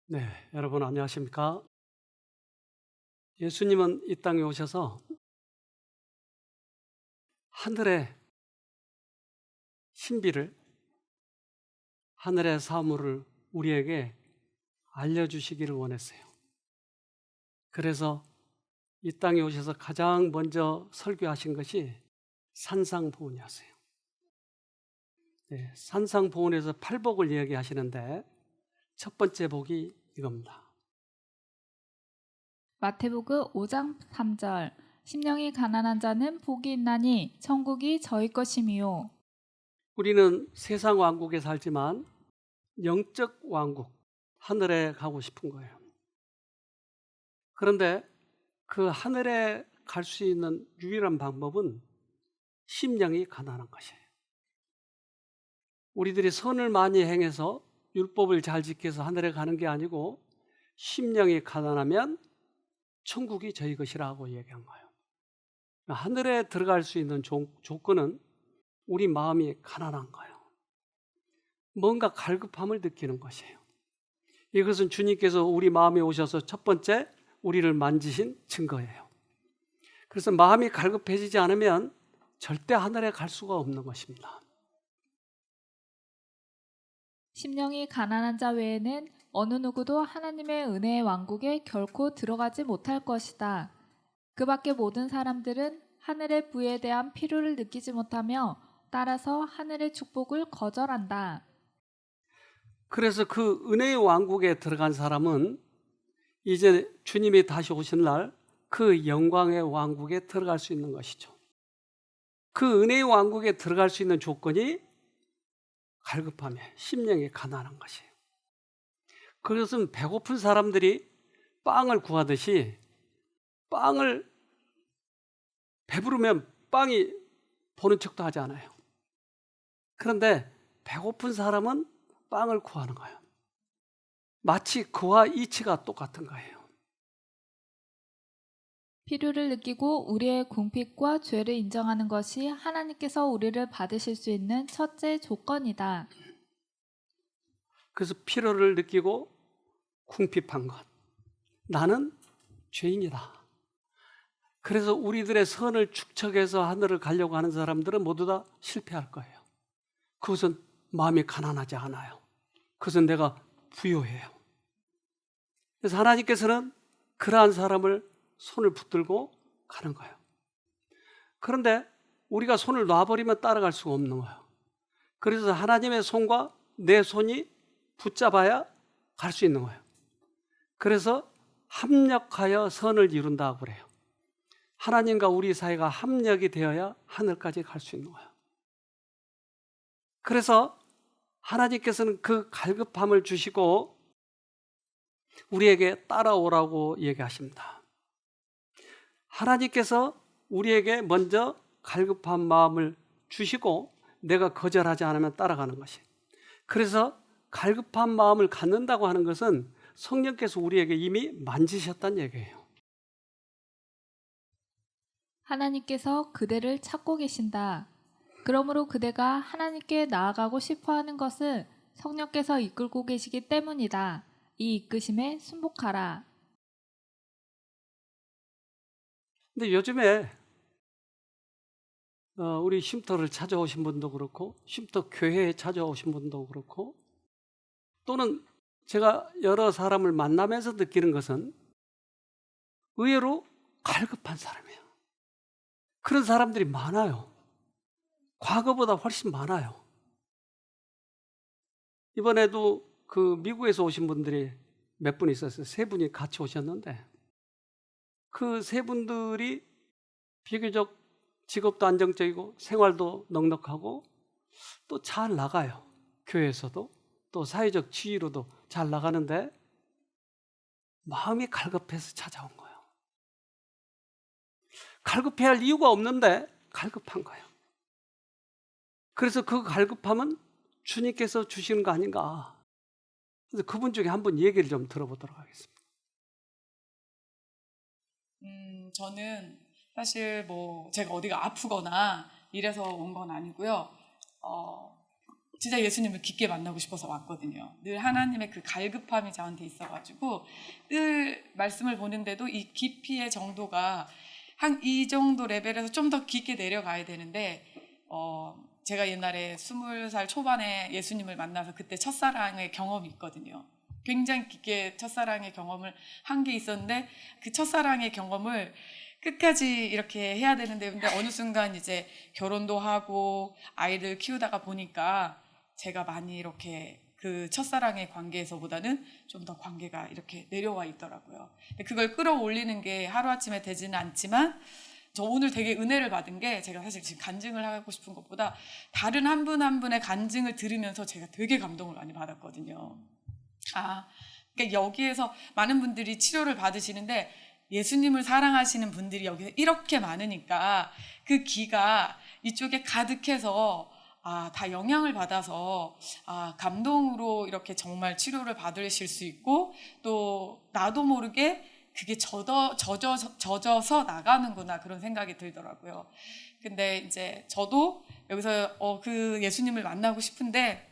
네, 여러분 안녕하십니까? 예수님은 이 땅에 오셔서 하늘의 신비를, 하늘의 사물을 우리에게 알려주시기를 원했어요. 그래서 이 땅에 오셔서 가장 먼저 설교하신 것이 산상보훈이었어요. 네, 산상보훈에서 팔복을 이야기하시는데 첫 번째 복이 이겁니다. 마태복음 5장 3절 심령이 가난한 자는 복이 있나니 천국이 저희 것임이요. 우리는 세상 왕국에 살지만 영적 왕국, 하늘에 가고 싶은 거예요. 그런데 그 하늘에 갈 수 있는 유일한 방법은 심령이 가난한 것이에요. 우리들이 선을 많이 행해서 율법을 잘 지켜서 하늘에 가는 게 아니고 심령이 가난하면 천국이 저희 것이라고 얘기한 거예요. 하늘에 들어갈 수 있는 조건은 우리 마음이 가난한 거예요. 뭔가 갈급함을 느끼는 것이에요. 이것은 주님께서 우리 마음에 오셔서 첫 번째 우리를 만지신 증거예요. 그래서 마음이 갈급해지지 않으면 절대 하늘에 갈 수가 없는 것입니다. 심령이 가난한 자 외에는 어느 누구도 하나님의 은혜의 왕국에 결코 들어가지 못할 것이다. 그 밖의 모든 사람들은 하늘의 부에 대한 필요를 느끼지 못하며 따라서 하늘의 축복을 거절한다. 그래서 그 은혜의 왕국에 들어간 사람은 이제 주님이 다시 오신 날 그 영광의 왕국에 들어갈 수 있는 것이죠. 그 은혜의 왕국에 들어갈 수 있는 조건이 갈급함에 심령이 가난한 것이에요. 그것은 배고픈 사람들이 빵을 구하듯이 빵을 배부르면 빵이 보는 척도 하지 않아요. 그런데 배고픈 사람은 빵을 구하는 거예요. 마치 그와 이치가 똑같은 거예요. 필요를 느끼고 우리의 궁핍과 죄를 인정하는 것이 하나님께서 우리를 받으실 수 있는 첫째 조건이다. 그래서 필요를 느끼고 궁핍한 것. 나는 죄인이다. 그래서 우리들의 선을 축적해서 하늘을 가려고 하는 사람들은 모두 다 실패할 거예요. 그것은 마음이 가난하지 않아요. 그것은 내가 부요해요. 그래서 하나님께서는 그러한 사람을 손을 붙들고 가는 거예요. 그런데 우리가 손을 놔버리면 따라갈 수가 없는 거예요. 그래서 하나님의 손과 내 손이 붙잡아야 갈 수 있는 거예요. 그래서 합력하여 선을 이룬다고 그래요. 하나님과 우리 사이가 합력이 되어야 하늘까지 갈 수 있는 거예요. 그래서 하나님께서는 그 갈급함을 주시고 우리에게 따라오라고 얘기하십니다. 하나님께서 우리에게 먼저 갈급한 마음을 주시고 내가 거절하지 않으면 따라가는 것이. 그래서 갈급한 마음을 갖는다고 하는 것은 성령께서 우리에게 이미 만지셨다는 얘기예요. 하나님께서 그대를 찾고 계신다. 그러므로 그대가 하나님께 나아가고 싶어 하는 것은 성령께서 이끌고 계시기 때문이다. 이 이끄심에 순복하라. 근데 요즘에 우리 쉼터를 찾아오신 분도 그렇고 쉼터 교회에 찾아오신 분도 그렇고 또는 제가 여러 사람을 만나면서 느끼는 것은 의외로 갈급한 사람이에요. 그런 사람들이 많아요. 과거보다 훨씬 많아요. 이번에도 그 미국에서 오신 분들이 몇 분 있었어요. 세 분이 같이 오셨는데 그 세 분들이 비교적 직업도 안정적이고 생활도 넉넉하고 또 잘 나가요. 교회에서도 또 사회적 지위로도 잘 나가는데 마음이 갈급해서 찾아온 거예요. 갈급해야 할 이유가 없는데 갈급한 거예요. 그래서 그 갈급함은 주님께서 주시는 거 아닌가. 그래서 그분 중에 한 분 얘기를 좀 들어보도록 하겠습니다. 저는 사실 뭐 제가 어디가 아프거나 이래서 온 건 아니고요. 진짜 예수님을 깊게 만나고 싶어서 왔거든요. 늘 하나님의 그 갈급함이 저한테 있어가지고 늘 말씀을 보는데도 이 깊이의 정도가 한 이 정도 레벨에서 좀 더 깊게 내려가야 되는데 제가 옛날에 20살 초반에 예수님을 만나서 그때 첫사랑의 경험이 있거든요. 굉장히 깊게 첫사랑의 경험을 한 게 있었는데 그 첫사랑의 경험을 끝까지 이렇게 해야 되는데 근데 어느 순간 이제 결혼도 하고 아이를 키우다가 보니까 제가 많이 이렇게 그 첫사랑의 관계에서보다는 좀 더 관계가 이렇게 내려와 있더라고요. 근데 그걸 끌어올리는 게 하루아침에 되지는 않지만 저 오늘 되게 은혜를 받은 게 제가 사실 지금 간증을 하고 싶은 것보다 다른 한 분 한 분의 간증을 들으면서 제가 되게 감동을 많이 받았거든요. 그러니까 여기에서 많은 분들이 치료를 받으시는데 예수님을 사랑하시는 분들이 여기서 이렇게 많으니까 그 기가 이쪽에 가득해서 다 영향을 받아서 감동으로 이렇게 정말 치료를 받으실 수 있고 또 나도 모르게 그게 젖어서 나가는구나 그런 생각이 들더라고요. 근데 이제 저도 여기서 그 예수님을 만나고 싶은데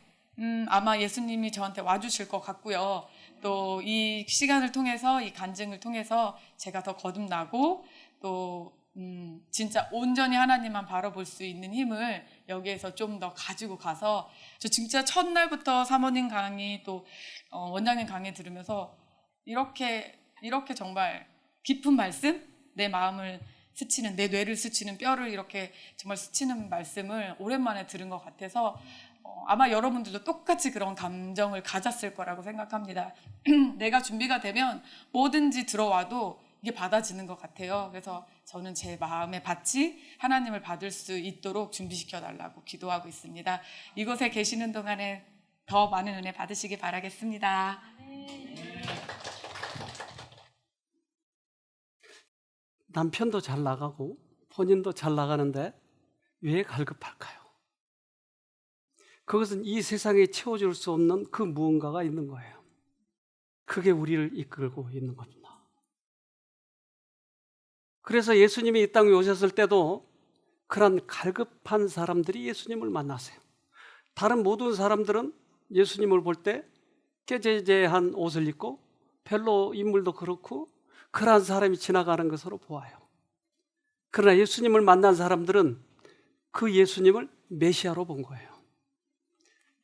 아마 예수님이 저한테 와주실 것 같고요. 또 이 시간을 통해서 이 간증을 통해서 제가 더 거듭나고 또 진짜 온전히 하나님만 바라볼 수 있는 힘을 여기에서 좀 더 가지고 가서 저 진짜 첫날부터 사모님 강의 또 원장님 강의 들으면서 이렇게 정말 깊은 말씀, 내 마음을 스치는, 내 뇌를 스치는, 뼈를 이렇게 정말 스치는 말씀을 오랜만에 들은 것 같아서 아마 여러분들도 똑같이 그런 감정을 가졌을 거라고 생각합니다. 내가 준비가 되면 뭐든지 들어와도 이게 받아지는 것 같아요. 그래서 저는 제 마음의 밭이 하나님을 받을 수 있도록 준비시켜 달라고 기도하고 있습니다. 이곳에 계시는 동안에 더 많은 은혜 받으시기 바라겠습니다. 남편도 잘 나가고 본인도 잘 나가는데 왜 갈급할까요? 그것은 이 세상에 채워줄 수 없는 그 무언가가 있는 거예요. 그게 우리를 이끌고 있는 겁니다. 그래서 예수님이 이 땅에 오셨을 때도 그런 갈급한 사람들이 예수님을 만났어요. 다른 모든 사람들은 예수님을 볼 때 깨재재한 옷을 입고 별로 인물도 그렇고 그러한 사람이 지나가는 것으로 보아요. 그러나 예수님을 만난 사람들은 그 예수님을 메시아로 본 거예요.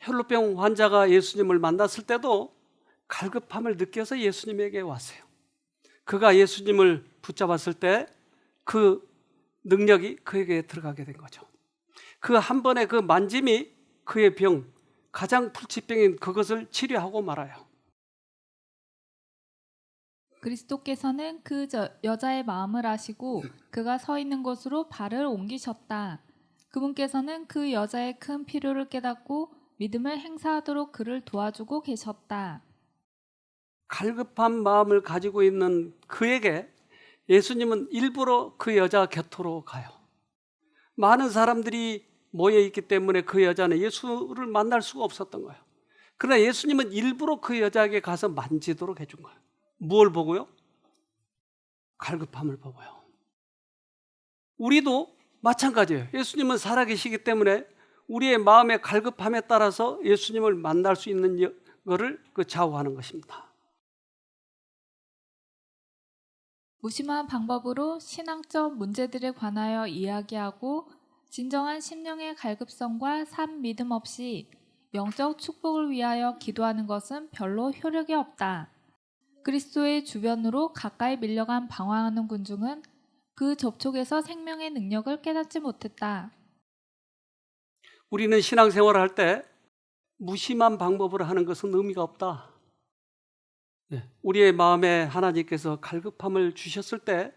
혈루병 환자가 예수님을 만났을 때도 갈급함을 느껴서 예수님에게 왔어요. 그가 예수님을 붙잡았을 때 그 능력이 그에게 들어가게 된 거죠. 그 한 번의 그 만짐이 그의 병, 가장 불치병인 그것을 치료하고 말아요. 그리스도께서는 그 여자의 마음을 아시고 그가 서 있는 곳으로 발을 옮기셨다. 그분께서는 그 여자의 큰 필요를 깨닫고 믿음을 행사하도록 그를 도와주고 계셨다. 갈급한 마음을 가지고 있는 그에게 예수님은 일부러 그 여자 곁으로 가요. 많은 사람들이 모여 있기 때문에 그 여자는 예수를 만날 수가 없었던 거예요. 그러나 예수님은 일부러 그 여자에게 가서 만지도록 해준 거예요. 무엇을 보고요? 갈급함을 보고요. 우리도 마찬가지예요. 예수님은 살아계시기 때문에 우리의 마음의 갈급함에 따라서 예수님을 만날 수 있는 것을 좌우하는 것입니다. 무심한 방법으로 신앙적 문제들에 관하여 이야기하고 진정한 심령의 갈급성과 산 믿음 없이 영적 축복을 위하여 기도하는 것은 별로 효력이 없다. 그리스도의 주변으로 가까이 밀려간 방황하는 군중은 그 접촉에서 생명의 능력을 깨닫지 못했다. 우리는 신앙생활을 할 때 무심한 방법으로 하는 것은 의미가 없다. 우리의 마음에 하나님께서 갈급함을 주셨을 때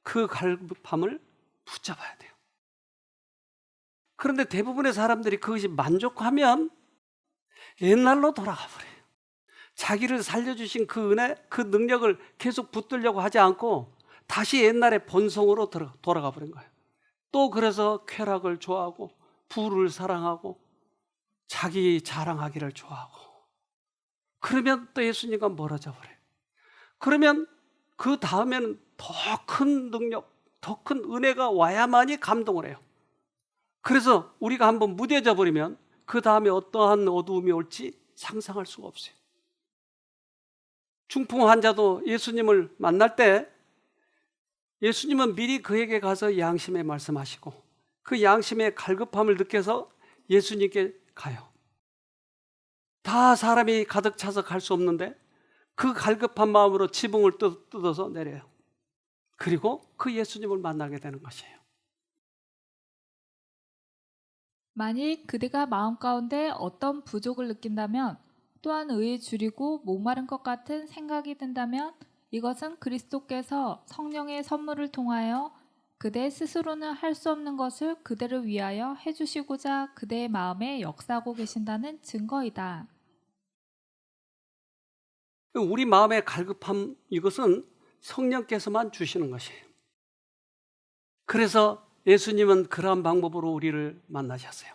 그 갈급함을 붙잡아야 돼요. 그런데 대부분의 사람들이 그것이 만족하면 옛날로 돌아가 버려요. 자기를 살려주신 그 은혜, 그 능력을 계속 붙들려고 하지 않고 다시 옛날의 본성으로 돌아가 버린 거예요. 또 그래서 쾌락을 좋아하고 부를 사랑하고 자기 자랑하기를 좋아하고 그러면 또 예수님과 멀어져 버려요. 그러면 그 다음에는 더 큰 능력, 더 큰 은혜가 와야만이 감동을 해요. 그래서 우리가 한번 무뎌져 버리면 그 다음에 어떠한 어두움이 올지 상상할 수가 없어요. 중풍 환자도 예수님을 만날 때 예수님은 미리 그에게 가서 양심의 말씀하시고 그 양심의 갈급함을 느껴서 예수님께 가요. 다 사람이 가득 차서 갈 수 없는데 그 갈급한 마음으로 지붕을 뜯어서 내려요. 그리고 그 예수님을 만나게 되는 것이에요. 만일 그대가 마음 가운데 어떤 부족을 느낀다면 또한 의에 줄이고 목마른 것 같은 생각이 든다면 이것은 그리스도께서 성령의 선물을 통하여 그대 스스로는 할 수 없는 것을 그대를 위하여 해주시고자 그대의 마음에 역사하고 계신다는 증거이다. 우리 마음의 갈급함, 이것은 성령께서만 주시는 것이에요. 그래서 예수님은 그러한 방법으로 우리를 만나셨어요.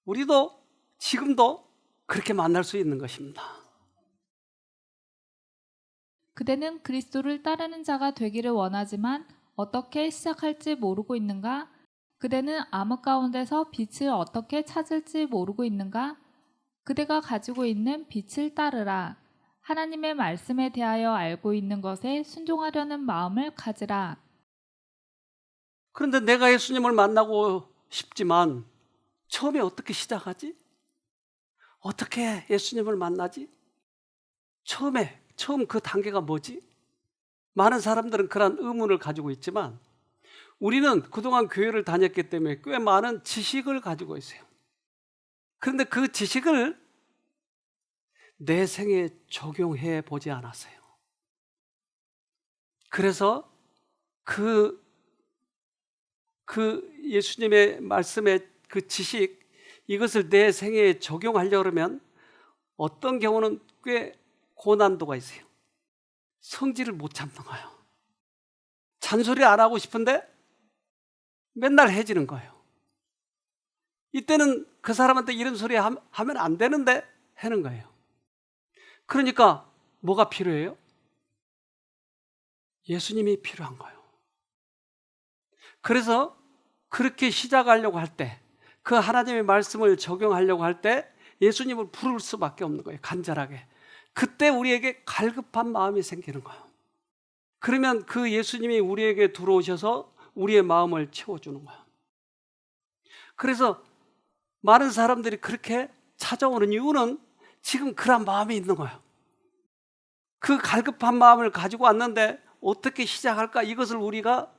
우리도 지금도 그렇게 만날 수 있는 것입니다. 그대는 그리스도를 따르는 자가 되기를 원하지만 어떻게 시작할지 모르고 있는가? 그대는 암흑 가운데서 빛을 어떻게 찾을지 모르고 있는가? 그대가 가지고 있는 빛을 따르라. 하나님의 말씀에 대하여 알고 있는 것에 순종하려는 마음을 가지라. 그런데 내가 예수님을 만나고 싶지만 처음에 어떻게 시작하지? 어떻게 예수님을 만나지? 처음 그 단계가 뭐지? 많은 사람들은 그런 의문을 가지고 있지만 우리는 그동안 교회를 다녔기 때문에 꽤 많은 지식을 가지고 있어요. 그런데 그 지식을 내 생에 적용해 보지 않았어요. 그래서 그 예수님의 말씀의 그 지식, 이것을 내 생에 적용하려고 하면 어떤 경우는 꽤 고난도가 있어요. 성질을 못 참는 거예요. 잔소리 안 하고 싶은데 맨날 해지는 거예요. 이때는 그 사람한테 이런 소리 하면 안 되는데 하는 거예요. 그러니까 뭐가 필요해요? 예수님이 필요한 거예요. 그래서 그렇게 시작하려고 할 때, 그 하나님의 말씀을 적용하려고 할 때 예수님을 부를 수밖에 없는 거예요. 간절하게. 그때 우리에게 갈급한 마음이 생기는 거예요. 그러면 그 예수님이 우리에게 들어오셔서 우리의 마음을 채워주는 거예요. 그래서 많은 사람들이 그렇게 찾아오는 이유는 지금 그런 마음이 있는 거예요. 그 갈급한 마음을 가지고 왔는데 어떻게 시작할까? 이것을 우리가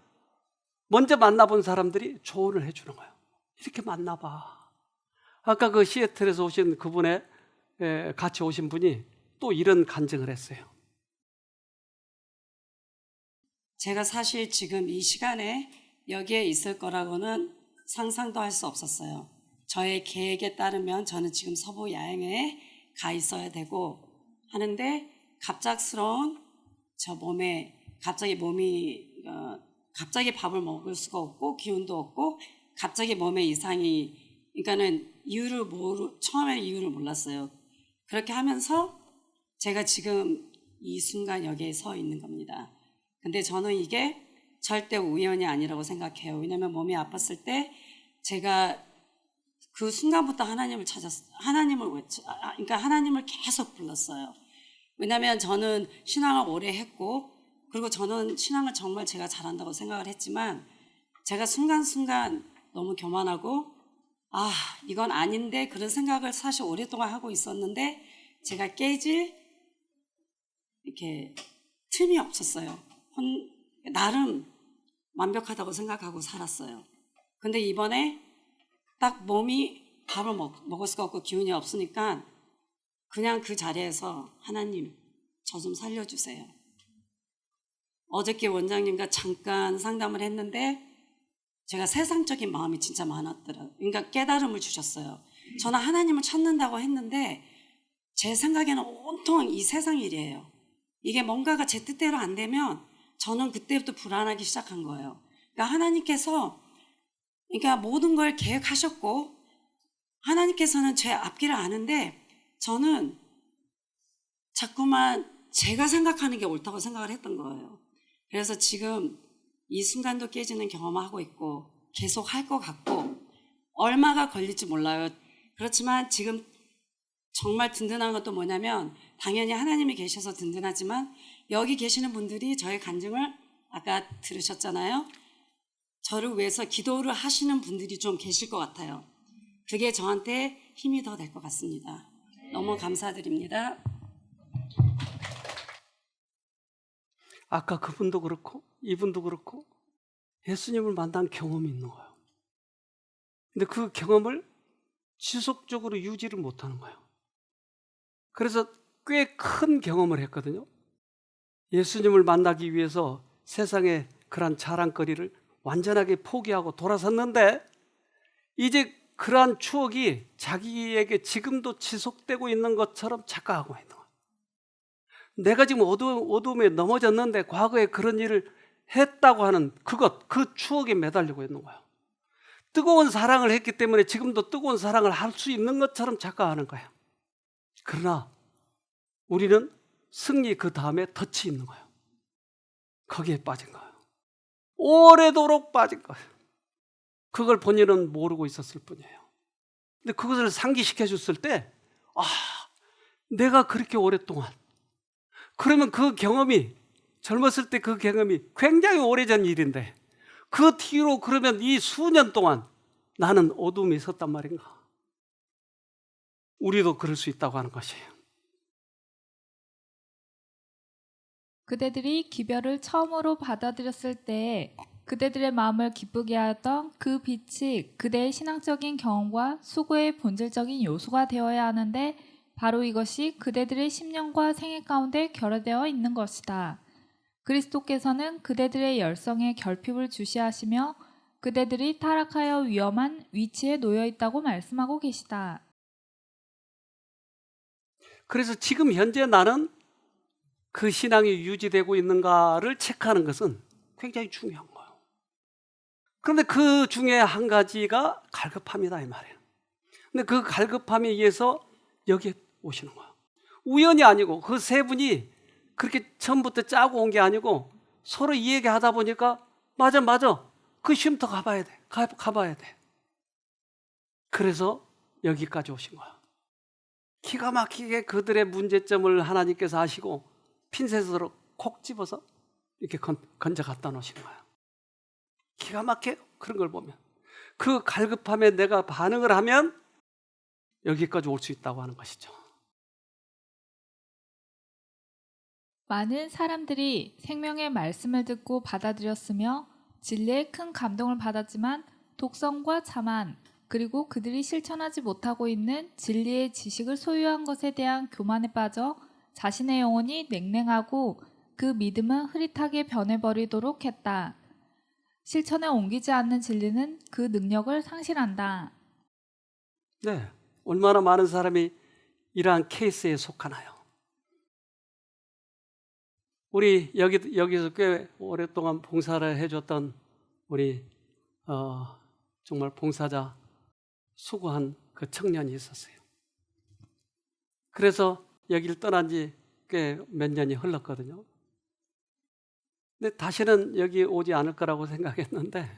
먼저 만나본 사람들이 조언을 해주는 거예요. 이렇게 만나봐. 아까 그 시애틀에서 오신 그분의 같이 오신 분이 또 이런 간증을 했어요. 제가 사실 지금 이 시간에 여기에 있을 거라고는 상상도 할 수 없었어요. 저의 계획에 따르면 저는 지금 서부 야행에 가 있어야 되고 하는데 갑작스러운 저 몸에 갑자기 밥을 먹을 수가 없고 기운도 없고 갑자기 몸에 이상이, 그러니까는 처음에는 이유를 몰랐어요. 그렇게 하면서 제가 지금 이 순간 여기에 서 있는 겁니다. 근데 저는 이게 절대 우연이 아니라고 생각해요. 왜냐하면 몸이 아팠을 때 제가 그 순간부터 하나님을 찾았어요. 그러니까 하나님을 계속 불렀어요. 왜냐하면 저는 신앙을 오래 했고, 그리고 저는 신앙을 정말 제가 잘한다고 생각을 했지만 제가 순간순간 너무 교만하고 이건 아닌데 그런 생각을 사실 오랫동안 하고 있었는데 제가 깨질 이렇게 틈이 없었어요. 나름 완벽하다고 생각하고 살았어요. 근데 이번에 딱 몸이 밥을 먹을 수가 없고 기운이 없으니까 그냥 그 자리에서 하나님 저 좀 살려주세요. 어저께 원장님과 잠깐 상담을 했는데 제가 세상적인 마음이 진짜 많았더라고요. 그러니까 깨달음을 주셨어요. 저는 하나님을 찾는다고 했는데 제 생각에는 온통 이 세상 일이에요. 이게 뭔가가 제 뜻대로 안 되면 저는 그때부터 불안하기 시작한 거예요. 그러니까 하나님께서 모든 걸 계획하셨고 하나님께서는 제 앞길을 아는데 저는 자꾸만 제가 생각하는 게 옳다고 생각을 했던 거예요. 그래서 지금 이 순간도 깨지는 경험을 하고 있고 계속 할 것 같고 얼마가 걸릴지 몰라요. 그렇지만 지금 정말 든든한 것도 뭐냐면 당연히 하나님이 계셔서 든든하지만 여기 계시는 분들이 저의 간증을 아까 들으셨잖아요. 저를 위해서 기도를 하시는 분들이 좀 계실 것 같아요. 그게 저한테 힘이 더 될 것 같습니다. 너무 감사드립니다. 아까 그분도 그렇고 이분도 그렇고 예수님을 만난 경험이 있는 거예요. 근데 그 경험을 지속적으로 유지를 못하는 거예요. 그래서 꽤 큰 경험을 했거든요. 예수님을 만나기 위해서 세상의 그러한 자랑거리를 완전하게 포기하고 돌아섰는데 이제 그러한 추억이 자기에게 지금도 지속되고 있는 것처럼 착각하고 있는 거예요. 내가 지금 어두움에 넘어졌는데 과거에 그런 일을 했다고 하는 그 추억에 매달리고 있는 거예요. 뜨거운 사랑을 했기 때문에 지금도 뜨거운 사랑을 할 수 있는 것처럼 착각하는 거예요. 그러나 우리는 승리 그 다음에 덫이 있는 거예요. 거기에 빠진 거예요. 오래도록 빠진 거예요. 그걸 본인은 모르고 있었을 뿐이에요. 근데 그것을 상기시켜 줬을 때, 내가 그렇게 오랫동안, 그러면 그 경험이, 젊었을 때 그 경험이 굉장히 오래전 일인데, 그 뒤로 그러면 이 수년 동안 나는 어둠에 있었단 말인가? 우리도 그럴 수 있다고 하는 것이에요. 그대들이 기별을 처음으로 받아들였을 때 그대들의 마음을 기쁘게 하던 그 빛이 그대의 신앙적인 경험과 수고의 본질적인 요소가 되어야 하는데 바로 이것이 그대들의 심령과 생애 가운데 결여되어 있는 것이다. 그리스도께서는 그대들의 열성에 결핍을 주시하시며 그대들이 타락하여 위험한 위치에 놓여 있다고 말씀하고 계시다. 그래서 지금 현재 나는 그 신앙이 유지되고 있는가를 체크하는 것은 굉장히 중요한 거예요. 그런데 그 중에 한 가지가 갈급함이다 이 말이에요. 근데 그 갈급함에 의해서 여기에 오시는 거예요. 우연이 아니고 그 세 분이 그렇게 처음부터 짜고 온 게 아니고 서로 이 얘기 하다 보니까 맞아 그 쉼터 가봐야 돼. 가봐야 돼. 그래서 여기까지 오신 거예요. 기가 막히게 그들의 문제점을 하나님께서 아시고 핀셋으로 콕 집어서 이렇게 건져 갖다 놓으신 거예요. 기가 막혀요. 그런 걸 보면. 그 갈급함에 내가 반응을 하면 여기까지 올 수 있다고 하는 것이죠. 많은 사람들이 생명의 말씀을 듣고 받아들였으며 진리에 큰 감동을 받았지만 독성과 자만 그리고 그들이 실천하지 못하고 있는 진리의 지식을 소유한 것에 대한 교만에 빠져 자신의 영혼이 냉랭하고 그 믿음은 흐릿하게 변해버리도록 했다. 실천에 옮기지 않는 진리는 그 능력을 상실한다. 네, 얼마나 많은 사람이 이러한 케이스에 속하나요? 우리 여기서 꽤 오랫동안 봉사를 해줬던 우리 정말 봉사자 수고한 그 청년이 있었어요. 그래서 여기를 떠난 지 꽤 몇 년이 흘렀거든요. 근데 다시는 여기 오지 않을 거라고 생각했는데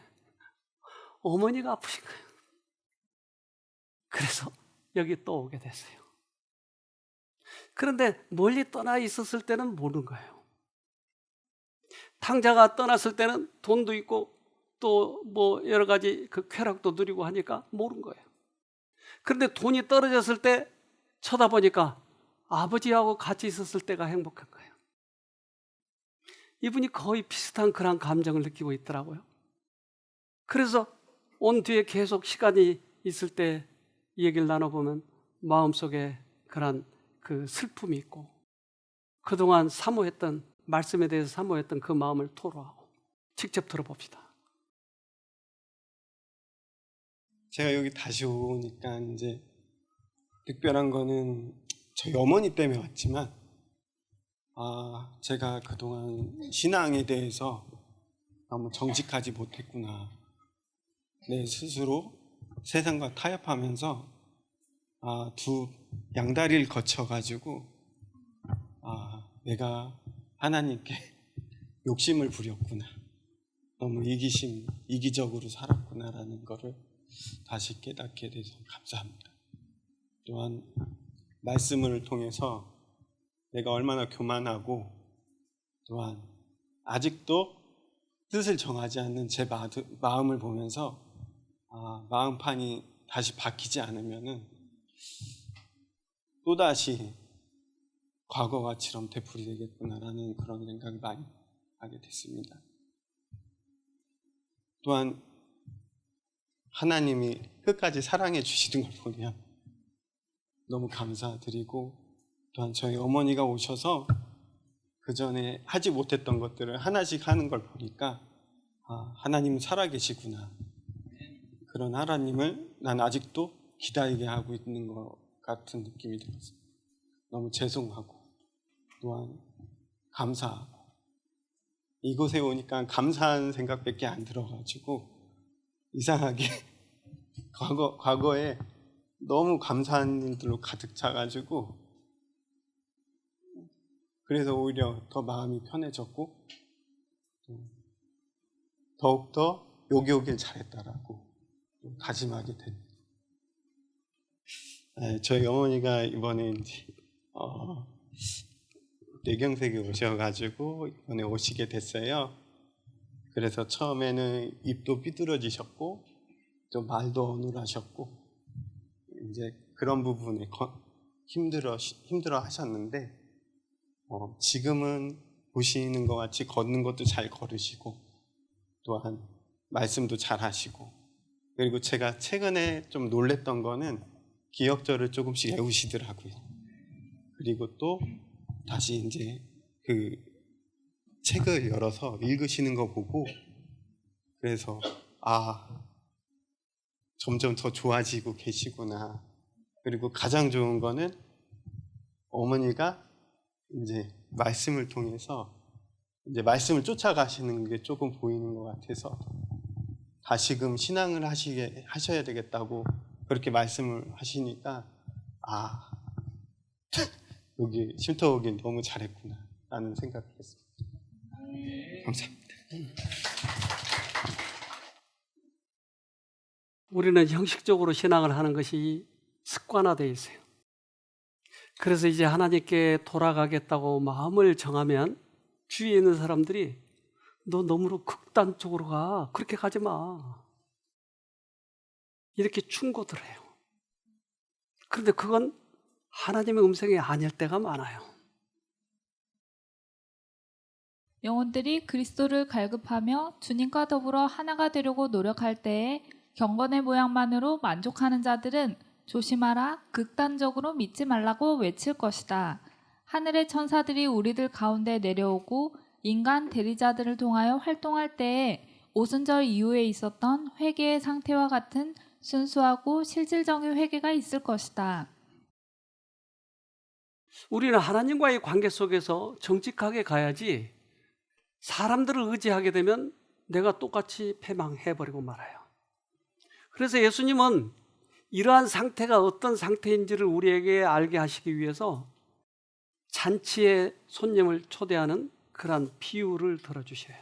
어머니가 아프신 거예요. 그래서 여기 또 오게 됐어요. 그런데 멀리 떠나 있었을 때는 모르는 거예요. 탕자가 떠났을 때는 돈도 있고 또 뭐 여러 가지 그 쾌락도 누리고 하니까 모르는 거예요. 그런데 돈이 떨어졌을 때 쳐다보니까 아버지하고 같이 있었을 때가 행복한 거예요. 이분이 거의 비슷한 그런 감정을 느끼고 있더라고요. 그래서 온 뒤에 계속 시간이 있을 때 이 얘기를 나눠보면 마음속에 그런 그 슬픔이 있고 그동안 사모했던 말씀에 대해서 사모했던 그 마음을 토로하고 직접 들어봅시다. 제가 여기 다시 오니까 이제 특별한 거는 저희 어머니 때문에 왔지만 제가 그동안 신앙에 대해서 너무 정직하지 못했구나. 내 스스로 세상과 타협하면서 두 양다리를 거쳐가지고 내가 하나님께 욕심을 부렸구나. 너무 이기적으로 살았구나라는 거를 다시 깨닫게 돼서 감사합니다. 또한 말씀을 통해서 내가 얼마나 교만하고 또한 아직도 뜻을 정하지 않는 제 마음을 보면서 마음판이 다시 바뀌지 않으면은 또다시 과거와처럼 되풀이되겠구나라는 그런 생각을 많이 하게 됐습니다. 또한 하나님이 끝까지 사랑해 주시는 걸 보면 너무 감사드리고, 또한 저희 어머니가 오셔서 그 전에 하지 못했던 것들을 하나씩 하는 걸 보니까 하나님은 살아계시구나, 그런 하나님을 난 아직도 기다리게 하고 있는 것 같은 느낌이 들었어요. 너무 죄송하고 또한 감사하고, 이곳에 오니까 감사한 생각밖에 안 들어가지고 이상하게 과거에 너무 감사한 일들로 가득 차가지고, 그래서 오히려 더 마음이 편해졌고 더욱더 여기 오길 잘했다라고 다짐하게 됩니다. 저희 어머니가 이번에 이제 뇌경색이 오셔가지고 이번에 오시게 됐어요. 그래서 처음에는 입도 삐뚤어지셨고 좀 말도 어눌하셨고 이제 그런 부분에 힘들어 하셨는데 지금은 보시는 것 같이 걷는 것도 잘 걸으시고 또한 말씀도 잘 하시고, 그리고 제가 최근에 좀 놀랬던 거는 기억절을 조금씩 외우시더라고요. 그리고 또 다시 이제 그 책을 열어서 읽으시는 거 보고, 그래서 점점 더 좋아지고 계시구나. 그리고 가장 좋은 거는 어머니가 이제 말씀을 통해서 이제 말씀을 쫓아가시는 게 조금 보이는 것 같아서 다시금 신앙을 하셔야 되겠다고 그렇게 말씀을 하시니까 여기 쉼터 오긴 너무 잘했구나 라는 생각을 했습니다. 감사합니다. 우리는 형식적으로 신앙을 하는 것이 습관화되어 있어요. 그래서 이제 하나님께 돌아가겠다고 마음을 정하면 주위에 있는 사람들이 너 너무 극단적으로 가. 그렇게 가지 마. 이렇게 충고를 해요. 그런데 그건 하나님의 음성이 아닐 때가 많아요. 영혼들이 그리스도를 갈급하며 주님과 더불어 하나가 되려고 노력할 때에 경건의 모양만으로 만족하는 자들은 조심하라, 극단적으로 믿지 말라고 외칠 것이다. 하늘의 천사들이 우리들 가운데 내려오고 인간 대리자들을 통하여 활동할 때에 오순절 이후에 있었던 회개의 상태와 같은 순수하고 실질적인 회개가 있을 것이다. 우리는 하나님과의 관계 속에서 정직하게 가야지 사람들을 의지하게 되면 내가 똑같이 패망해버리고 말아요. 그래서 예수님은 이러한 상태가 어떤 상태인지를 우리에게 알게 하시기 위해서 잔치에 손님을 초대하는 그런 비유를 들어주셔요.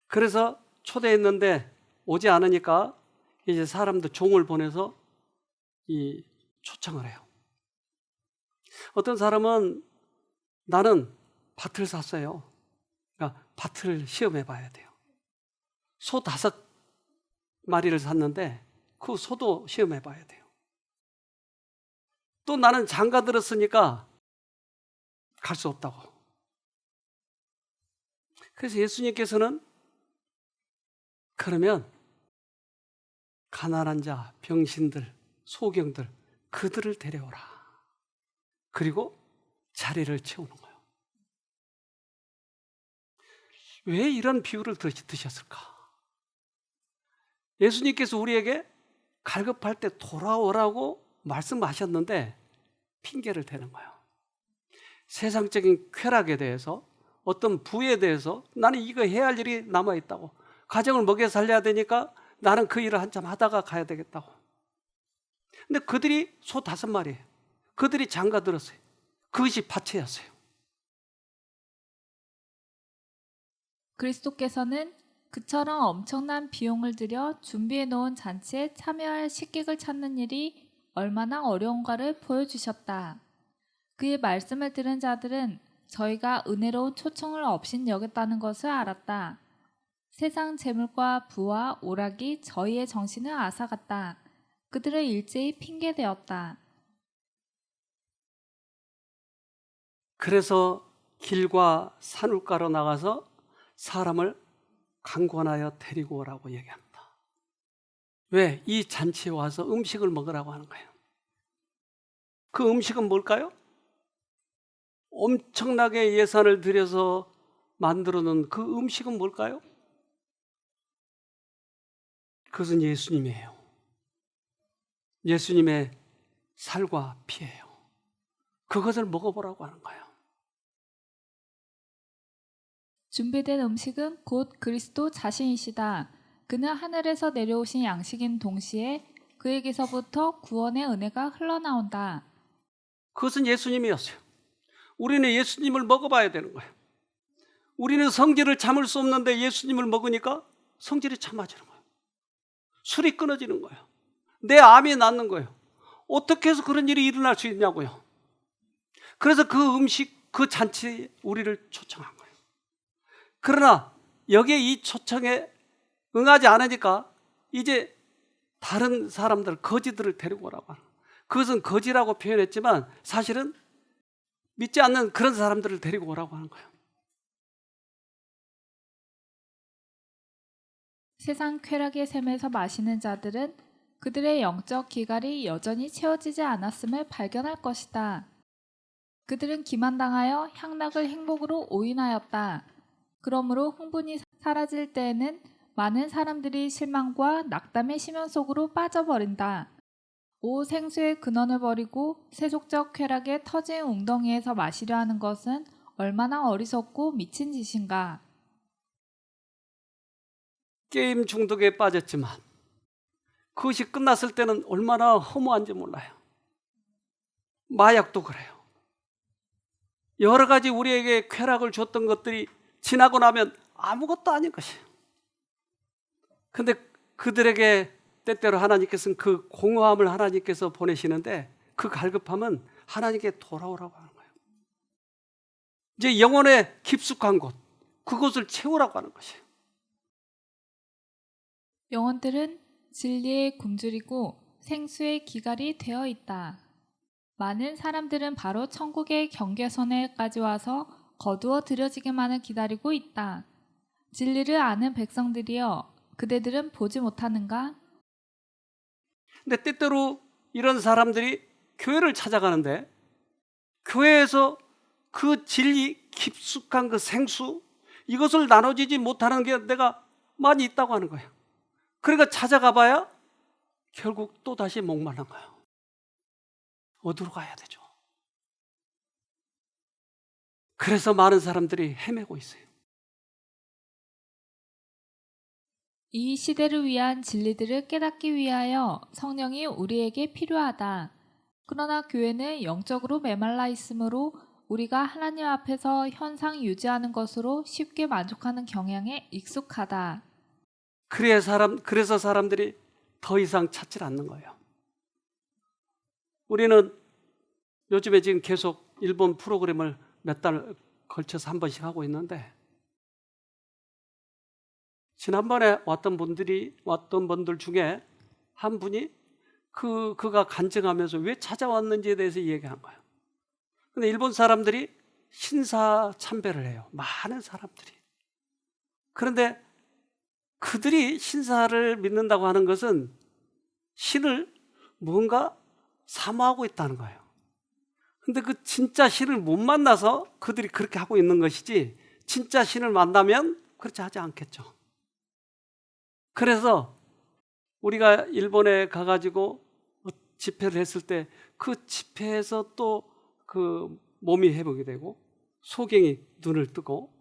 그래서 초대했는데 오지 않으니까 이제 사람들 종을 보내서 초청을 해요. 어떤 사람은 나는 밭을 샀어요. 그러니까 밭을 시험해 봐야 돼요. 소 5마리를 샀는데 그 소도 시험해 봐야 돼요. 또 나는 장가 들었으니까 갈 수 없다고. 그래서 예수님께서는 그러면 가난한 자, 병신들, 소경들 그들을 데려오라. 그리고 자리를 채우는 거예요. 왜 이런 비유를 드셨을까? 예수님께서 우리에게 갈급할 때 돌아오라고 말씀하셨는데 핑계를 대는 거예요. 세상적인 쾌락에 대해서, 어떤 부에 대해서 나는 이거 해야 할 일이 남아있다고, 가정을 먹여 살려야 되니까 나는 그 일을 한참 하다가 가야 되겠다고. 근데 그들이 소 5마리, 그들이 장가 들었어요. 그것이 밭이었어요. 그리스도께서는 그처럼 엄청난 비용을 들여 준비해 놓은 잔치에 참여할 식객을 찾는 일이 얼마나 어려운가를 보여주셨다. 그의 말씀을 들은 자들은 저희가 은혜로운 초청을 없인 여겼다는 것을 알았다. 세상 재물과 부와 오락이 저희의 정신을 앗아갔다. 그들을 일제히 핑계대었다. 그래서 길과 산울가로 나가서 사람을 강권하여 데리고 오라고 얘기합니다. 왜? 이 잔치에 와서 음식을 먹으라고 하는 거예요. 그 음식은 뭘까요? 엄청나게 예산을 들여서 만들어 놓은 그 음식은 뭘까요? 그것은 예수님이에요. 예수님의 살과 피예요. 그것을 먹어보라고 하는 거예요. 준비된 음식은 곧 그리스도 자신이시다. 그는 하늘에서 내려오신 양식인 동시에 그에게서부터 구원의 은혜가 흘러나온다. 그것은 예수님이었어요. 우리는 예수님을 먹어봐야 되는 거예요. 우리는 성질을 참을 수 없는데 예수님을 먹으니까 성질이 참아지는 거예요. 술이 끊어지는 거예요. 내 암이 낫는 거예요. 어떻게 해서 그런 일이 일어날 수 있냐고요. 그래서 그 음식, 그 잔치에 우리를 초청한 거예요. 그러나 여기에 이 초청에 응하지 않으니까 이제 다른 사람들, 거지들을 데리고 오라고 하는 거예요. 그것은 거지라고 표현했지만 사실은 믿지 않는 그런 사람들을 데리고 오라고 하는 거예요. 세상 쾌락의 샘에서 마시는 자들은 그들의 영적 기갈이 여전히 채워지지 않았음을 발견할 것이다. 그들은 기만당하여 향락을 행복으로 오인하였다. 그러므로 흥분이 사라질 때에는 많은 사람들이 실망과 낙담의 심연 속으로 빠져버린다. 오 생수의 근원을 버리고 세속적 쾌락에 터진 웅덩이에서 마시려 하는 것은 얼마나 어리석고 미친 짓인가. 게임 중독에 빠졌지만 그것이 끝났을 때는 얼마나 허무한지 몰라요. 마약도 그래요. 여러 가지 우리에게 쾌락을 줬던 것들이 지나고 나면 아무것도 아닌 것이에요. 근데 그들에게 때때로 하나님께서는 그 공허함을 하나님께서 보내시는데 그 갈급함은 하나님께 돌아오라고 하는 거예요. 이제 영혼의 깊숙한 곳, 그곳을 채우라고 하는 것이에요. 영혼들은 진리의 굶주리고 생수의 기갈이 되어 있다. 많은 사람들은 바로 천국의 경계선에까지 와서 거두어 들여지기만을 기다리고 있다. 진리를 아는 백성들이여, 그대들은 보지 못하는가? 근데 때때로 이런 사람들이 교회를 찾아가는데 교회에서 그 진리 깊숙한 그 생수, 이것을 나눠지지 못하는 게 내가 많이 있다고 하는 거예요. 그러니까 찾아가 봐야 결국 또 다시 목마른 거예요. 어디로 가야 되죠? 그래서 많은 사람들이 헤매고 있어요. 이 시대를 위한 진리들을 깨닫기 위하여 성령이 우리에게 필요하다. 그러나 교회는 영적으로 메말라 있으므로 우리가 하나님 앞에서 현상 유지하는 것으로 쉽게 만족하는 경향에 익숙하다. 그래서 사람들이 더 이상 찾지 않는 거예요. 우리는 요즘에 지금 계속 일본 프로그램을 몇 달 걸쳐서 한 번씩 하고 있는데, 지난번에 왔던 분들 중에 한 분이 그가 간증하면서 왜 찾아왔는지에 대해서 얘기한 거예요. 근데 일본 사람들이 신사 참배를 해요. 많은 사람들이. 그런데 그들이 신사를 믿는다고 하는 것은 신을 뭔가 사모하고 있다는 거예요. 근데 그 진짜 신을 못 만나서 그들이 그렇게 하고 있는 것이지, 진짜 신을 만나면 그렇지 하지 않겠죠. 그래서 우리가 일본에 가가지고 집회를 했을 때 그 집회에서 또 그 몸이 회복이 되고 소경이 눈을 뜨고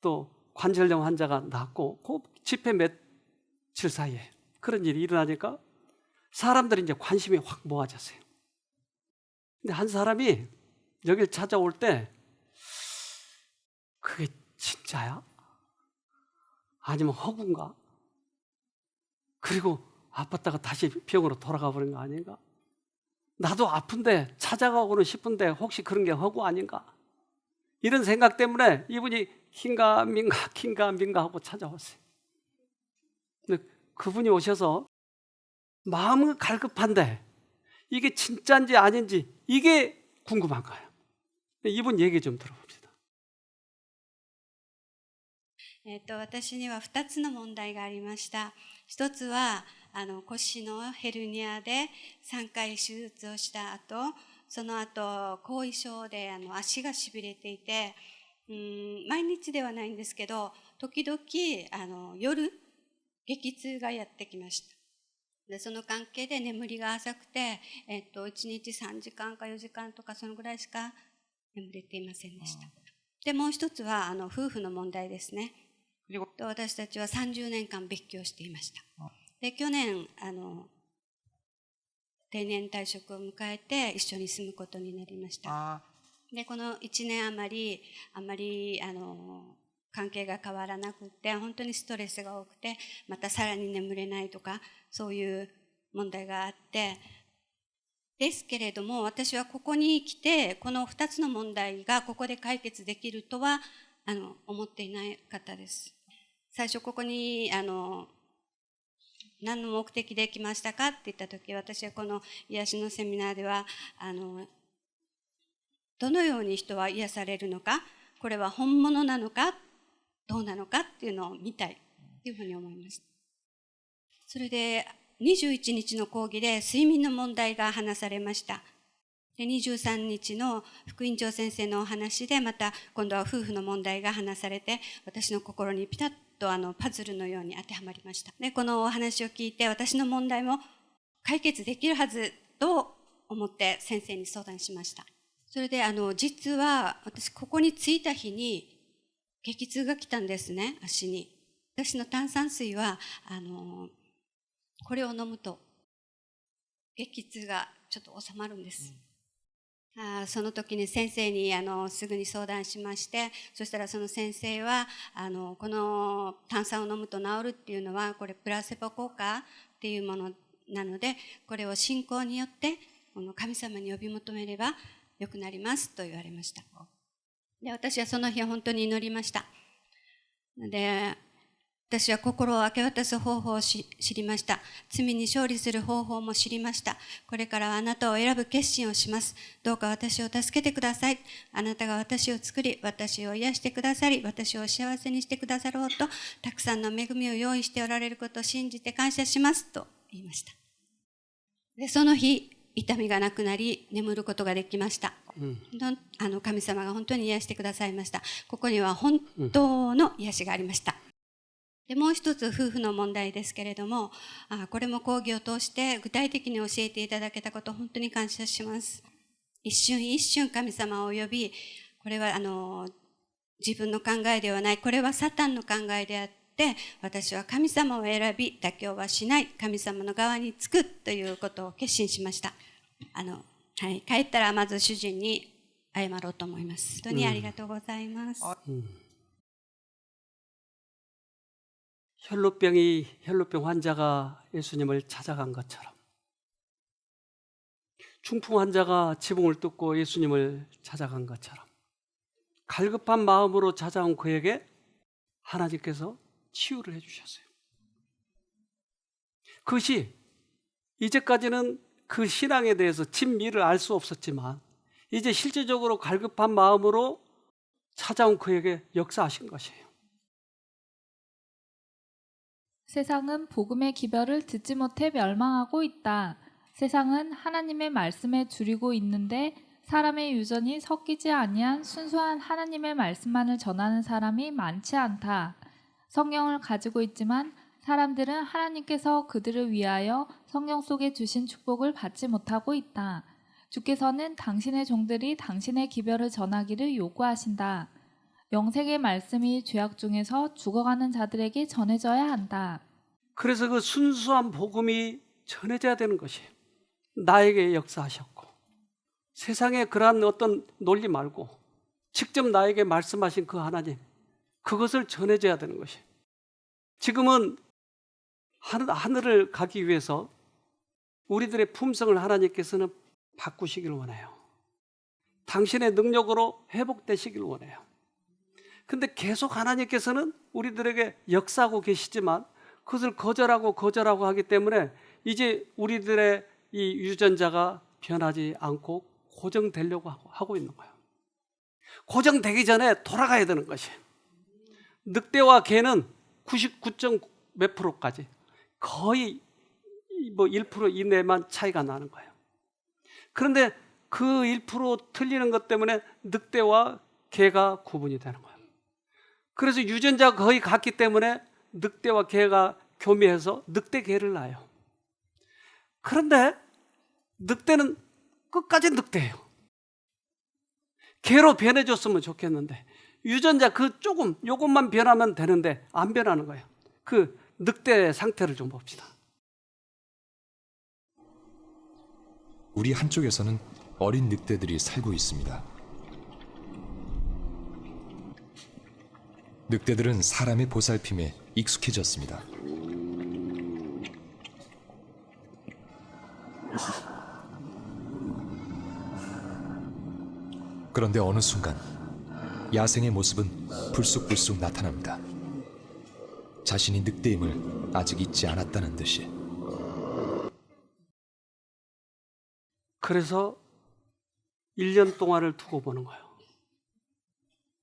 또 관절염 환자가 낫고 그 집회 며칠 사이에 그런 일이 일어나니까 사람들이 이제 관심이 확 모아졌어요. 근데 한 사람이 여길 찾아올 때 그게 진짜야? 아니면 허구인가? 그리고 아팠다가 다시 병으로 돌아가 버린 거 아닌가? 나도 아픈데 찾아가고는 싶은데 혹시 그런 게 허구 아닌가? 이런 생각 때문에 이분이 긴가 민가 하고 찾아왔어요. 근데 그분이 오셔서 마음은 갈급한데 이게 진짜인지 아닌지 이게 궁금한 거예요. 이분 얘기 좀 들어봅시다. 私には2つの問題がありました。一つは腰のヘルニアで3回手術をした後、その後後遺症で足がしびれていて、毎日ではないんですけど、時々夜激痛がやってきました。でその関係で眠りが浅くて、1日3時間か4時間とかそのぐらいしか眠れていませんでした。でもう一つは夫婦の問題ですね。私たちは30年間別居をしていました。で去年定年退職を迎えて一緒に住むことになりました。でこの1年あまり関係が変わらなくて、本当にストレスが多くて、またさらに眠れないとかそういう問題があって、ですけれども私はここに来てこの2つの問題がここで解決できるとは思っていなかったです。最初ここに何の目的で来ましたかって言った時、私はこの癒しのセミナーではどのように人は癒されるのか、これは本物なのかどうなのかっていうのを見たいっていうふうに思いました。それで21日の講義で睡眠の問題が話されました。で23日の副院長先生のお話でまた今度は夫婦の問題が話されて、私の心にピタッとパズルのように当てはまりました。でこのお話を聞いて私の問題も解決できるはずと思って先生に相談しました。それで実は私ここに着いた日に激痛が来たんですね、足に。私の炭酸水はこれを飲むと激痛がちょっと収まるんです。その時に先生にすぐに相談しまして、そしたらその先生はこの炭酸を飲むと治るっていうのはこれプラセボ効果っていうものなので、これを信仰によってこの神様に呼び求めれば良くなりますと言われました。で私はその日本当に祈りました。で私は心を明け渡す方法を知りました。罪に勝利する方法も知りました。これからはあなたを選ぶ決心をします。どうか私を助けてください。あなたが私を作り、私を癒してくださり、私を幸せにしてくださろうと、たくさんの恵みを用意しておられることを信じて感謝しますと言いました。でその日、痛みがなくなり、眠ることができました。神様が本当に癒してくださいました。ここには本当の癒しがありました。でもう一つ夫婦の問題ですけれども、これも講義を通して具体的に教えていただけたことを本当に感謝します。一瞬一瞬神様を呼び、これは自分の考えではない、これはサタンの考えであって、私は神様を選び妥協はしない、神様の側につくということを決心しました。帰ったらまず主人に謝ろうと思います。本当にありがとうございます。혈루병 환자가 예수님을 찾아간 것처럼 중풍 환자가 지붕을 뚫고 예수님을 찾아간 것처럼 갈급한 마음으로 찾아온 그에게 하나님께서 치유를 해주셨어요. 그것이 이제까지는 그 신앙에 대해서 진미를 알 수 없었지만 이제 실제적으로 갈급한 마음으로 찾아온 그에게 역사하신 것이에요. 세상은 복음의 기별을 듣지 못해 멸망하고 있다. 세상은 하나님의 말씀에 줄이고 있는데 사람의 유전이 섞이지 아니한 순수한 하나님의 말씀만을 전하는 사람이 많지 않다. 성경을 가지고 있지만 사람들은 하나님께서 그들을 위하여 성경 속에 주신 축복을 받지 못하고 있다. 주께서는 당신의 종들이 당신의 기별을 전하기를 요구하신다. 영생의 말씀이 죄악 중에서 죽어가는 자들에게 전해져야 한다. 그래서 그 순수한 복음이 전해져야 되는 것이에요. 나에게 역사하셨고 세상에 그러한 어떤 논리 말고 직접 나에게 말씀하신 그 하나님, 그것을 전해줘야 되는 것이에요. 지금은 하늘을 가기 위해서 우리들의 품성을 하나님께서는 바꾸시길 원해요. 당신의 능력으로 회복되시길 원해요. 근데 계속 하나님께서는 우리들에게 역사하고 계시지만 그것을 거절하고 하기 때문에 이제 우리들의 이 유전자가 변하지 않고 고정되려고 하고 있는 거예요. 고정되기 전에 돌아가야 되는 것이. 늑대와 개는 99. 몇 프로까지 거의 뭐 1% 이내만 차이가 나는 거예요. 그런데 그 1% 틀리는 것 때문에 늑대와 개가 구분이 되는 거예요. 그래서 유전자가 거의 같기 때문에 늑대와 개가 교미해서 늑대 개를 낳아요. 그런데 늑대는 끝까지 늑대예요. 개로 변해줬으면 좋겠는데 유전자 그 조금 요것만 변하면 되는데 안 변하는 거예요. 그 늑대 상태를 좀 봅시다. 우리 한쪽에서는 어린 늑대들이 살고 있습니다. 늑대들은 사람의 보살핌에 익숙해졌습니다. 그런데 어느 순간 야생의 모습은 불쑥불쑥 나타납니다. 자신이 늑대임을 아직 잊지 않았다는 듯이. 그래서 1년 동안을 두고 보는 거예요.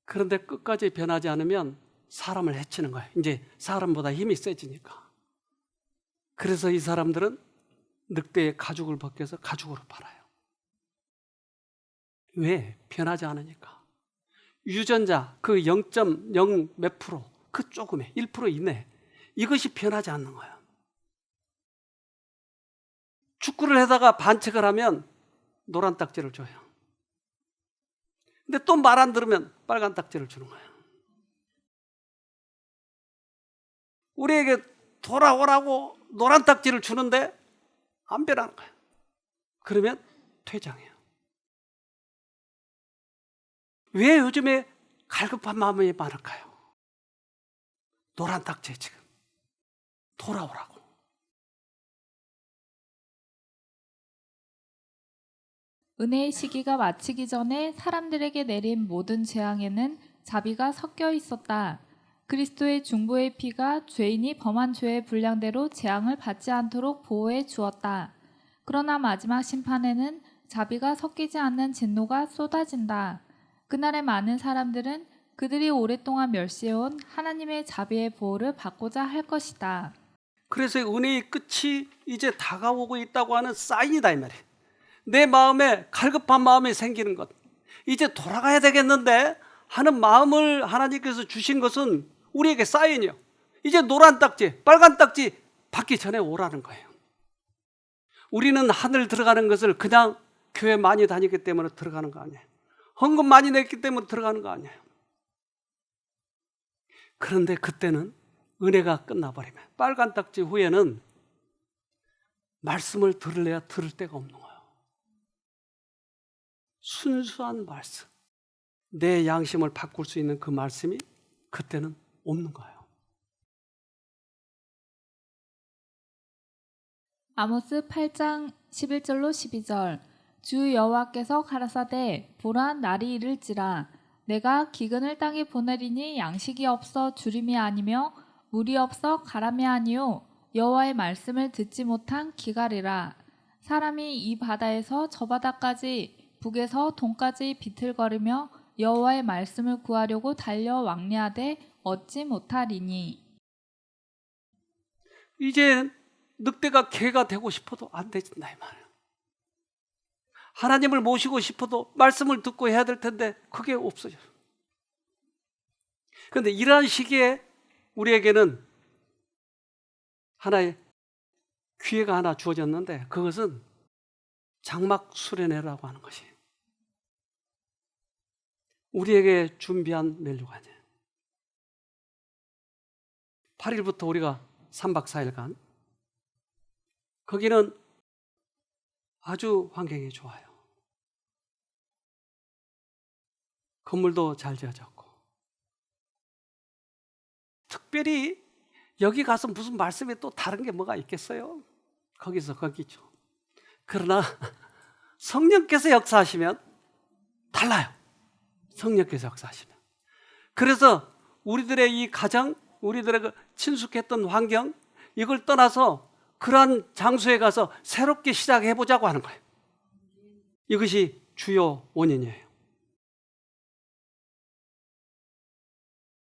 그런데 끝까지 변하지 않으면 사람을 해치는 거예요. 이제 사람보다 힘이 세지니까. 그래서 이 사람들은 늑대의 가죽을 벗겨서 가죽으로 팔아요. 왜? 변하지 않으니까. 유전자 그 0.0 몇 프로, 그 조금에 1% 이내, 이것이 변하지 않는 거예요. 축구를 하다가 반칙을 하면 노란 딱지를 줘요. 근데 또 말 안 들으면 빨간 딱지를 주는 거예요. 우리에게 돌아오라고 노란 딱지를 주는데 안 변하는 거예요. 그러면 퇴장해요. 왜 요즘에 갈급한 마음이 많을까요? 노란 딱지에 지금 돌아오라고. 은혜의 시기가 마치기 전에 사람들에게 내린 모든 재앙에는 자비가 섞여 있었다. 그리스도의 중보의 피가 죄인이 범한 죄의 분량대로 재앙을 받지 않도록 보호해 주었다. 그러나 마지막 심판에는 자비가 섞이지 않는 진노가 쏟아진다. 그날의 많은 사람들은 그들이 오랫동안 멸시해온 하나님의 자비의 보호를 받고자 할 것이다. 그래서 은혜의 끝이 이제 다가오고 있다고 하는 사인이다 이 말이에요. 내 마음에 갈급한 마음이 생기는 것, 이제 돌아가야 되겠는데 하는 마음을 하나님께서 주신 것은 우리에게 사인이요. 이제 노란 딱지, 빨간 딱지 받기 전에 오라는 거예요. 우리는 하늘 들어가는 것을 그냥 교회 많이 다니기 때문에 들어가는 거 아니에요. 헌금 많이 냈기 때문에 들어가는 거 아니에요. 그런데 그때는 은혜가 끝나버리면 빨간 딱지 후에는 말씀을 들을래야 들을 데가 없는 거예요. 순수한 말씀, 내 양심을 바꿀 수 있는 그 말씀이 그때는 없는 거예요. 아모스 8장 11절로 12절. 주 여호와께서 가라사대 보라 날이 이를지라 내가 기근을 땅에 보내리니 양식이 없어 주림이 아니며 물이 없어 가람이 아니요 여호와의 말씀을 듣지 못한 기갈이라. 사람이 이 바다에서 저 바다까지 북에서 동까지 비틀거리며 여호와의 말씀을 구하려고 달려 왕래하되 얻지 못하리니. 이제 늑대가 개가 되고 싶어도 안 되진다 이 말이에요. 하나님을 모시고 싶어도 말씀을 듣고 해야 될 텐데 그게 없어요. 그런데 이러한 시기에 우리에게는 하나의 기회가 하나 주어졌는데 그것은 장막 수련회라고 하는 것이 우리에게 준비한 멜류관이에요. 8일부터 우리가 3박 4일간 거기는 아주 환경이 좋아요. 건물도 잘 지어졌고 특별히 여기 가서 무슨 말씀이 또 다른 게 뭐가 있겠어요? 거기서 거기죠. 그러나 성령께서 역사하시면 달라요. 성령께서 역사하시면. 그래서 우리들의 이 가정, 우리들의 그 친숙했던 환경, 이걸 떠나서 그러한 장소에 가서 새롭게 시작해 보자고 하는 거예요. 이것이 주요 원인이에요.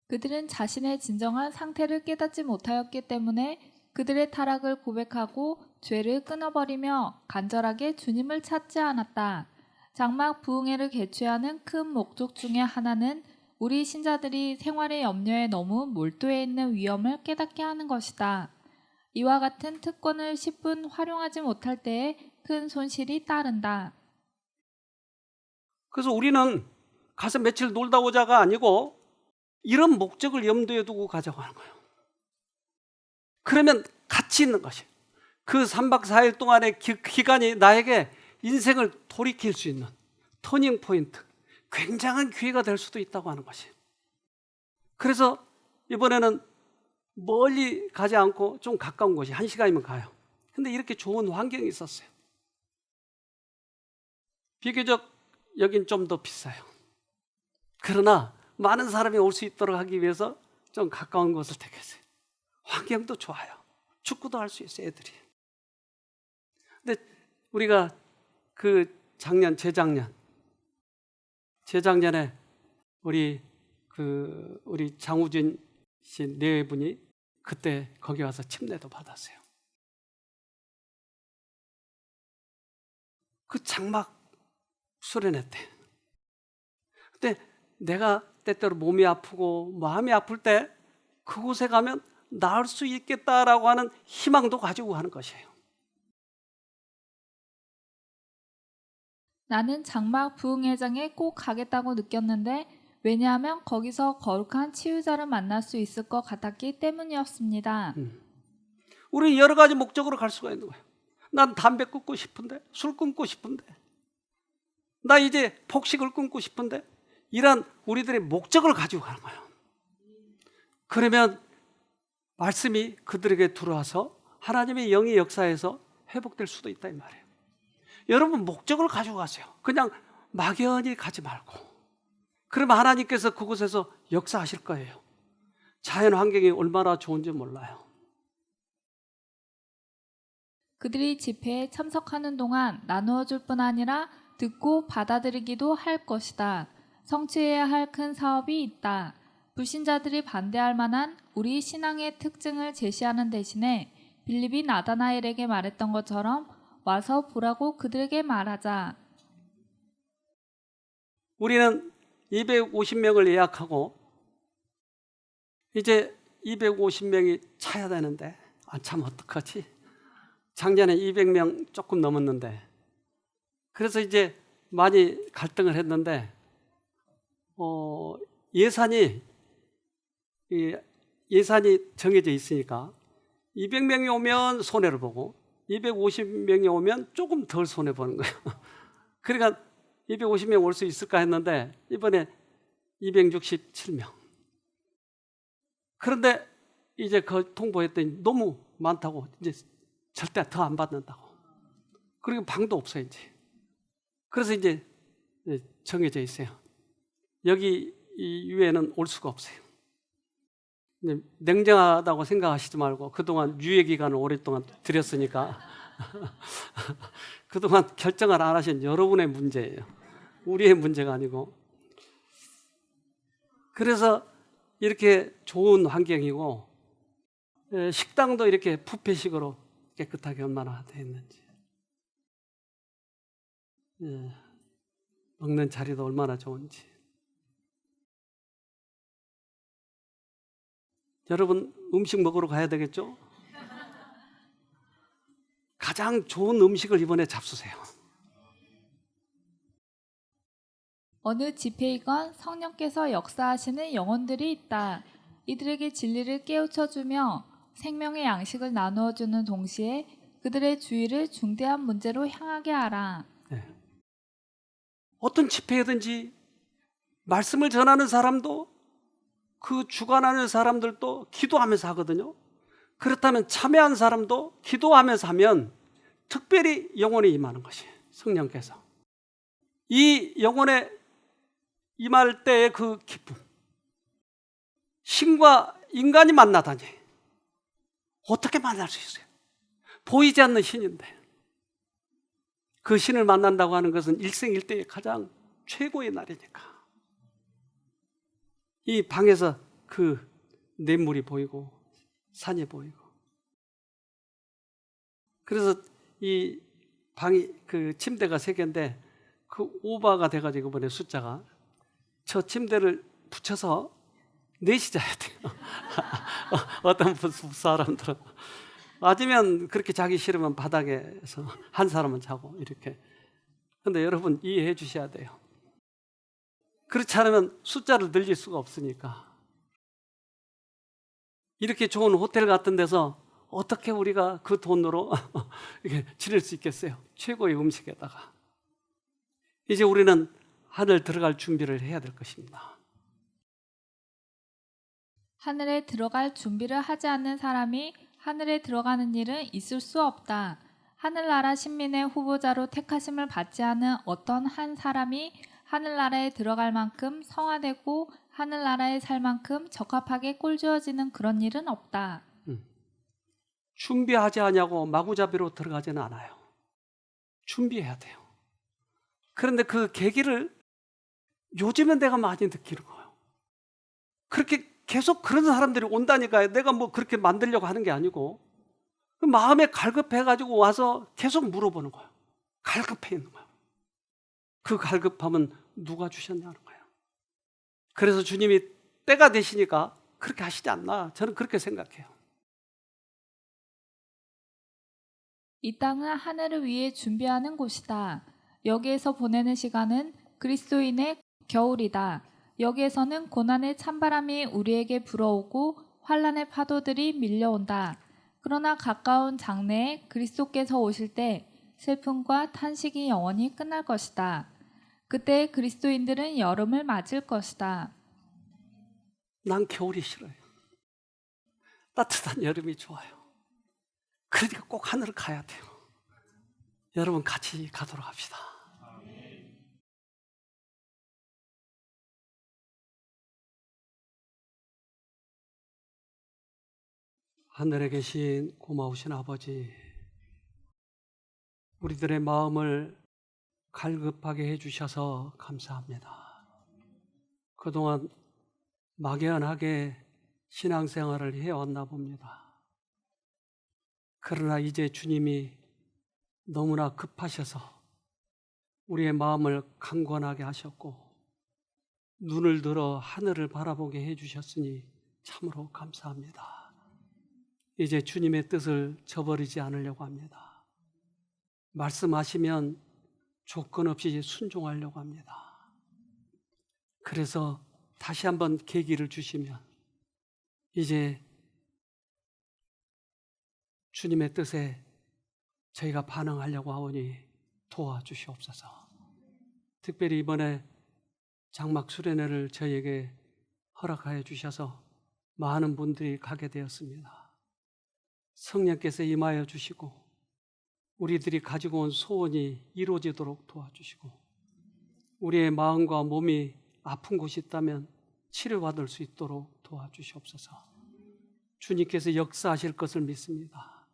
그들은 자신의 진정한 상태를 깨닫지 못하였기 때문에 그들의 타락을 고백하고 죄를 끊어버리며 간절하게 주님을 찾지 않았다. 장막 부흥회를 개최하는 큰 목적 중에 하나는 우리 신자들이 생활의 염려에 너무 몰두해 있는 위험을 깨닫게 하는 것이다. 이와 같은 특권을 10분 활용하지 못할 때에 큰 손실이 따른다. 그래서 우리는 가서 며칠 놀다 오자가 아니고 이런 목적을 염두에 두고 가자고 하는 거예요. 그러면 가치 있는 것이에요. 그 3박 4일 동안의 기간이 나에게 인생을 돌이킬 수 있는 터닝 포인트, 굉장한 기회가 될 수도 있다고 하는 것이에요. 그래서 이번에는 멀리 가지 않고 좀 가까운 곳이 1시간이면 가요. 근데 이렇게 좋은 환경이 있었어요. 비교적 여긴 좀 더 비싸요. 그러나 많은 사람이 올 수 있도록 하기 위해서 좀 가까운 곳을 택했어요. 환경도 좋아요. 축구도 할 수 있어요, 애들이. 근데 우리가 그 재작년에 우리 장우진 씨 네 분이 그때 거기 와서 침례도 받았어요. 그 장막 수련회 때. 근데 내가 때때로 몸이 아프고 마음이 아플 때 그곳에 가면 나을 수 있겠다라고 하는 희망도 가지고 가는 것이에요. 나는 장막 부흥회장에 꼭 가겠다고 느꼈는데 왜냐하면 거기서 거룩한 치유자를 만날 수 있을 것 같았기 때문이었습니다. 우리는 여러 가지 목적으로 갈 수가 있는 거예요. 난 담배 끊고 싶은데, 술 끊고 싶은데, 나 이제 폭식을 끊고 싶은데, 이런 우리들의 목적을 가지고 가는 거예요. 그러면 말씀이 그들에게 들어와서 하나님의 영의 역사에서 회복될 수도 있다 이 말이에요. 여러분 목적을 가지고 가세요. 그냥 막연히 가지 말고. 그러면 하나님께서 그곳에서 역사하실 거예요. 자연 환경이 얼마나 좋은지 몰라요. 그들이 집회에 참석하는 동안 나누어 줄 뿐 아니라 듣고 받아들이기도 할 것이다. 성취해야 할 큰 사업이 있다. 불신자들이 반대할 만한 우리 신앙의 특징을 제시하는 대신에 빌립이 나다나엘에게 말했던 것처럼 와서 보라고 그들에게 말하자. 우리는 250명을 예약하고 이제 250명이 차야 되는데 안 차면 어떡하지? 작년에 200명 조금 넘었는데 그래서 이제 많이 갈등을 했는데 예산이 정해져 있으니까 200명이 오면 손해를 보고 250명이 오면 조금 덜 손해 보는 거예요. 그러니까 250명 올 수 있을까 했는데 이번에 267명. 그런데 이제 그 통보했더니 너무 많다고 이제 절대 더 안 받는다고. 그리고 방도 없어 이제. 그래서 이제 정해져 있어요. 여기 이 위에는 올 수가 없어요. 냉정하다고 생각하시지 말고 그동안 유예 기간을 오랫동안 드렸으니까 그동안 결정을 안 하신 여러분의 문제예요. 우리의 문제가 아니고. 그래서 이렇게 좋은 환경이고 식당도 이렇게 뷔페식으로 깨끗하게 얼마나 되어 있는지 먹는 자리도 얼마나 좋은지. 여러분 음식 먹으러 가야 되겠죠? 가장 좋은 음식을 이번에 잡수세요. 어느 집회이건 성령께서 역사하시는 영혼들이 있다. 이들에게 진리를 깨우쳐주며 생명의 양식을 나누어주는 동시에 그들의 주의를 중대한 문제로 향하게 하라. 네. 어떤 집회든지 말씀을 전하는 사람도 그 주관하는 사람들도 기도하면서 하거든요. 그렇다면 참여한 사람도 기도하면서 하면 특별히 영혼에 임하는 것이에요. 성령께서. 이 영혼에 임할 때의 그 기쁨, 신과 인간이 만나다니 어떻게 만날 수 있어요? 보이지 않는 신인데 그 신을 만난다고 하는 것은 일생일대의 가장 최고의 날이니까 이 방에서 그 냇물이 보이고 산이 보이고 그래서 이 방이 그 침대가 3개인데 그 오버가 돼가지고 이번에 숫자가 저 침대를 붙여서 4시 자야 돼요. 어떤 사람들은 맞으면 그렇게 자기 싫으면 바닥에서 한 사람은 자고 이렇게. 근데 여러분 이해해 주셔야 돼요. 그렇지 않으면 숫자를 늘릴 수가 없으니까. 이렇게 좋은 호텔 같은 데서 어떻게 우리가 그 돈으로 이렇게 지낼 수 있겠어요? 최고의 음식에다가. 이제 우리는 하늘 들어갈 준비를 해야 될 것입니다. 하늘에 들어갈 준비를 하지 않는 사람이 하늘에 들어가는 일은 있을 수 없다. 하늘나라 신민의 후보자로 택하심을 받지 않은 어떤 한 사람이 하늘나라에 들어갈 만큼 성화되고 하늘나라에 살 만큼 적합하게 꼴주어지는 그런 일은 없다. 준비하지 않냐고 마구잡이로 들어가지는 않아요. 준비해야 돼요. 그런데 그 계기를 요즘엔 내가 많이 느끼는 거예요. 그렇게 계속 그런 사람들이 온다니까요. 내가 뭐 그렇게 만들려고 하는 게 아니고 그 마음에 갈급해가지고 와서 계속 물어보는 거예요. 갈급해 있는 거예요. 그 갈급함은 누가 주셨냐는 거예요. 그래서 주님이 때가 되시니까 그렇게 하시지 않나 저는 그렇게 생각해요. 이 땅은 하늘을 위해 준비하는 곳이다. 여기에서 보내는 시간은 그리스도인의 겨울이다. 여기에서는 고난의 찬바람이 우리에게 불어오고 환난의 파도들이 밀려온다. 그러나 가까운 장래에 그리스도께서 오실 때 슬픔과 탄식이 영원히 끝날 것이다. 그때 그리스도인들은 여름을 맞을 것이다. 난 겨울이 싫어요. 따뜻한 여름이 좋아요. 그러니까 꼭 하늘을 가야 돼요. 여러분 같이 가도록 합시다. 하늘에 계신 고마우신 아버지, 우리들의 마음을 갈급하게 해주셔서 감사합니다. 그동안 막연하게 신앙생활을 해왔나 봅니다. 그러나 이제 주님이 너무나 급하셔서 우리의 마음을 강권하게 하셨고 눈을 들어 하늘을 바라보게 해주셨으니 참으로 감사합니다. 이제 주님의 뜻을 저버리지 않으려고 합니다. 말씀하시면 조건 없이 순종하려고 합니다. 그래서 다시 한번 계기를 주시면 이제 주님의 뜻에 저희가 반응하려고 하오니 도와주시옵소서. 특별히 이번에 장막 수련회를 저희에게 허락하여 주셔서 많은 분들이 가게 되었습니다. 성령께서 임하여 주시고 우리들이 가지고 온 소원이 이루어지도록 도와주시고 우리의 마음과 몸이 아픈 곳이 있다면 치료받을 수 있도록 도와주시옵소서. 주님께서 역사하실 것을 믿습니다.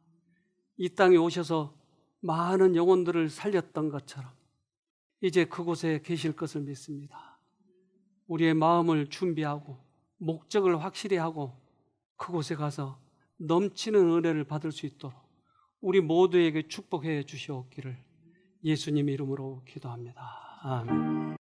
이 땅에 오셔서 많은 영혼들을 살렸던 것처럼 이제 그곳에 계실 것을 믿습니다. 우리의 마음을 준비하고 목적을 확실히 하고 그곳에 가서 넘치는 은혜를 받을 수 있도록 우리 모두에게 축복해 주시옵기를 예수님 이름으로 기도합니다. 아멘.